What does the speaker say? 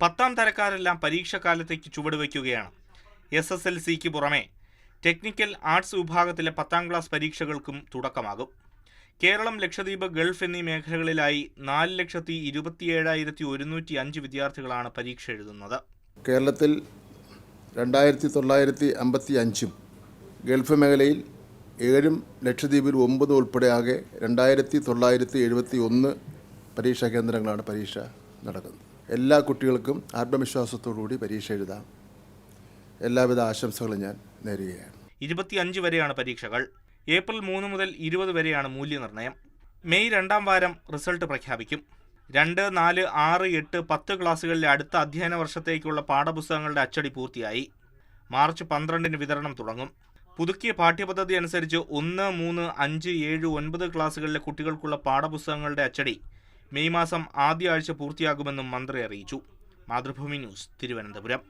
10ാം തരക്കാരെല്ലാം പരീക്ഷാകാലത്തേക്ക് ചുവടുവയ്ക്കുകയാണ്. SSLCക്ക് പുറമെ technical arts വിഭാഗത്തിലെ 10ാം class പരീക്ഷകൾക്കും തുടക്കമാകും. കേരളം, ലക്ഷദ്വീപ്, ഗൾഫ് എന്നീ മേഖലകളിലായി 4,27,105 വിദ്യാർത്ഥികളാണ് പരീക്ഷ എഴുതുന്നത്. കേരളത്തിൽ 2955, ഗൾഫ് മേഖലയിൽ 7, ലക്ഷദ്വീപിൽ 9 ഉൾപ്പെടെ ആകെ 2971 പരീക്ഷാ കേന്ദ്രങ്ങളാണ് പരീക്ഷ നടക്കുന്നത്. എല്ലാ കുട്ടികൾക്കും ആത്മവിശ്വാസത്തോടുകൂടി പരീക്ഷ എഴുതാം. എല്ലാവിധ ആശംസകളും ഞാൻ നേരുകയാണ്. 25 വരെയാണ് പരീക്ഷകൾ. ഏപ്രിൽ 3 മുതൽ 20 വരെയാണ് മൂല്യനിർണ്ണയം. മെയ് 2ാം വാരം റിസൾട്ട് പ്രഖ്യാപിക്കും. 2, 4, 6, 8, 10 ക്ലാസുകളിലെ അടുത്ത അധ്യയന വർഷത്തേക്കുള്ള പാഠപുസ്തകങ്ങളുടെ അച്ചടി പൂർത്തിയായി. മാർച്ച് 12-ന് വിതരണം തുടങ്ങും. പുതുക്കിയ പാഠ്യപദ്ധതി അനുസരിച്ച് 1, 3, 5, 7, 9 ക്ലാസുകളിലെ കുട്ടികൾക്കുള്ള പാഠപുസ്തകങ്ങളുടെ അച്ചടി മെയ് മാസം ആദ്യ ആഴ്ച പൂർത്തിയാകുമെന്നും മന്ത്രി അറിയിച്ചു. മാതൃഭൂമി ന്യൂസ്, തിരുവനന്തപുരം.